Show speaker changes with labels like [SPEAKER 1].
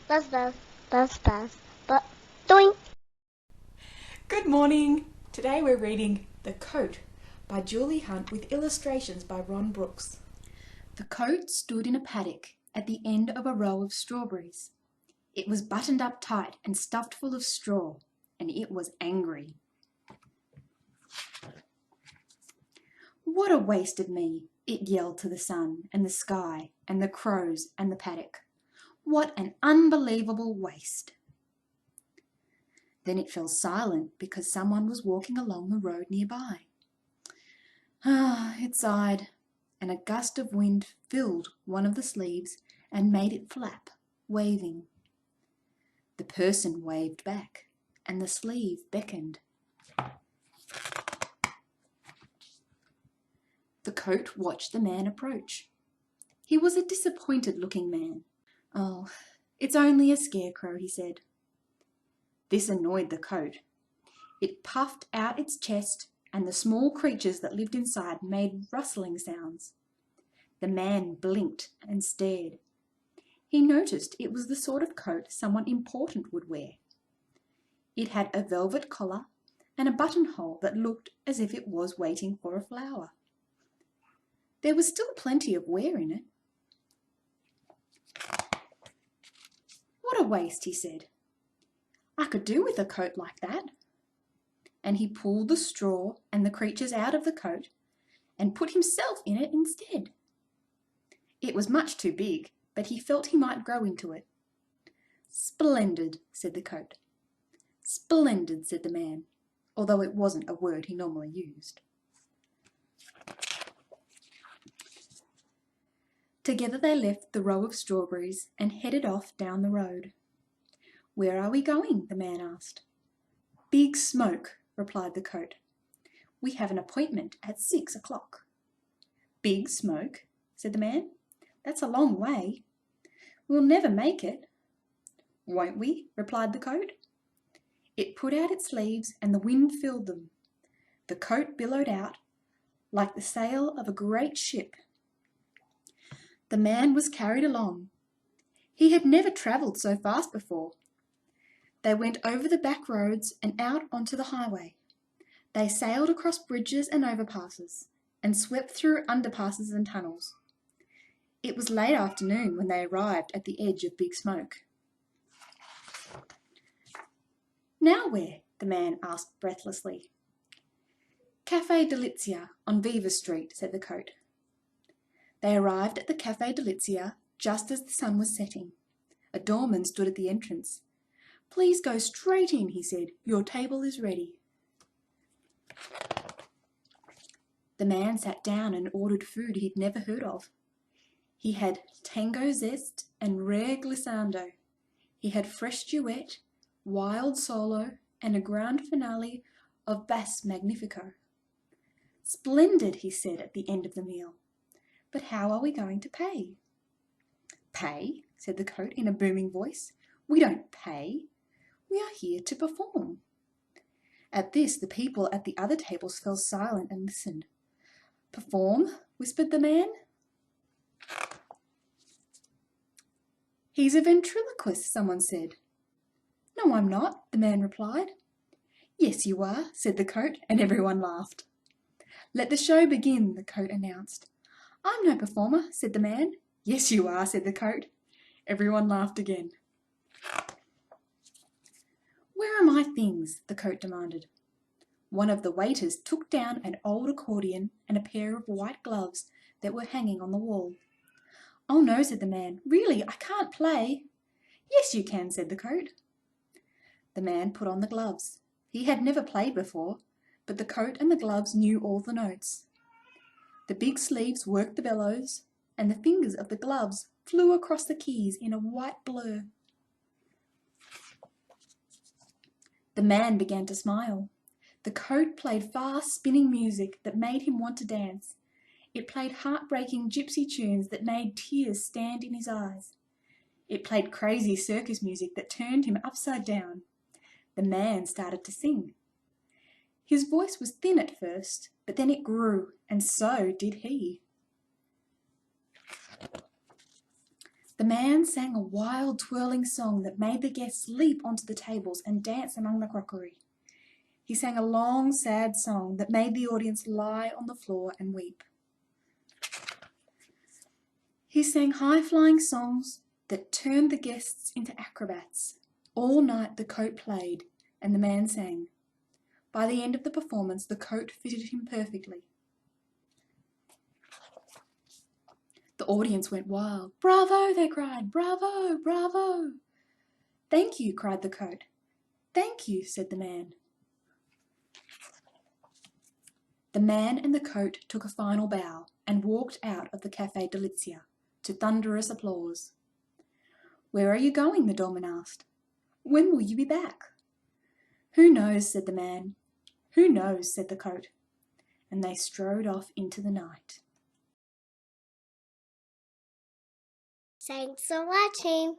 [SPEAKER 1] Buzz, buzz, buzz, buzz, but doink.
[SPEAKER 2] Good morning! Today we're reading The Coat by Julie Hunt with illustrations by Ron Brooks.
[SPEAKER 3] The coat stood in a paddock at the end of a row of strawberries. It was buttoned up tight and stuffed full of straw, and it was angry. "What a waste of me!" it yelled to the sun and the sky and the crows and the paddock. "What an unbelievable waste!" Then it fell silent because someone was walking along the road nearby. It sighed, and a gust of wind filled one of the sleeves and made it flap, waving. The person waved back, and the sleeve beckoned. The coat watched the man approach. He was a disappointed-looking man. "Oh, it's only a scarecrow," he said. This annoyed the coat. It puffed out its chest, and the small creatures that lived inside made rustling sounds. The man blinked and stared. He noticed it was the sort of coat someone important would wear. It had a velvet collar and a buttonhole that looked as if it was waiting for a flower. There was still plenty of wear in it. "What a waste," he said. "I could do with a coat like that." And he pulled the straw and the creatures out of the coat and put himself in it instead. It was much too big, but he felt he might grow into it. "Splendid," said the coat. "Splendid," said the man, although it wasn't a word he normally used. Together they left the row of strawberries and headed off down the road. "Where are we going?" the man asked. "Big Smoke," replied the coat. "We have an appointment at 6 o'clock." "Big Smoke?" said the man. "That's a long way. We'll never make it." "Won't we?" replied the coat. It put out its sleeves and the wind filled them. The coat billowed out like the sail of a great ship. The man was carried along. He had never travelled so fast before. They went over the back roads and out onto the highway. They sailed across bridges and overpasses and swept through underpasses and tunnels. It was late afternoon when they arrived at the edge of Big Smoke. "Now where?" the man asked breathlessly. "Café Delizia on Viva Street," said the coat. They arrived at the Café Delizia just as the sun was setting. A doorman stood at the entrance. "Please go straight in," he said. "Your table is ready." The man sat down and ordered food he'd never heard of. He had tango zest and rare glissando. He had fresh duet, wild solo, and a grand finale of bass magnifico. "Splendid," he said at the end of the meal. "But how are we going to pay?" "Pay?" said the coat in a booming voice. "We don't pay. We are here to perform." At this, the people at the other tables fell silent and listened. "Perform?" whispered the man. "He's a ventriloquist," someone said. "No, I'm not," the man replied. "Yes, you are," said the coat, and everyone laughed. "Let the show begin," the coat announced. "I'm no performer," said the man. "Yes, you are," said the coat. Everyone laughed again. "Where are my things?" the coat demanded. One of the waiters took down an old accordion and a pair of white gloves that were hanging on the wall. "Oh no," said the man. "Really, I can't play." "Yes, you can," said the coat. The man put on the gloves. He had never played before, but the coat and the gloves knew all the notes. The big sleeves worked the bellows, and the fingers of the gloves flew across the keys in a white blur. The man began to smile. The coat played fast, spinning music that made him want to dance. It played heartbreaking gypsy tunes that made tears stand in his eyes. It played crazy circus music that turned him upside down. The man started to sing. His voice was thin at first, but then it grew, and so did he. The man sang a wild twirling song that made the guests leap onto the tables and dance among the crockery. He sang a long, sad song that made the audience lie on the floor and weep. He sang high-flying songs that turned the guests into acrobats. All night the coat played and the man sang. By the end of the performance, the coat fitted him perfectly. The audience went wild. "Bravo!" they cried. "Bravo! Bravo!" "Thank you!" cried the coat. "Thank you!" said the man. The man and the coat took a final bow and walked out of the Café Delizia to thunderous applause. "Where are you going?" the doorman asked. "When will you be back?" "Who knows?" said the man. "Who knows?" said the coat. And they strode off into the night.
[SPEAKER 1] Thanks for watching.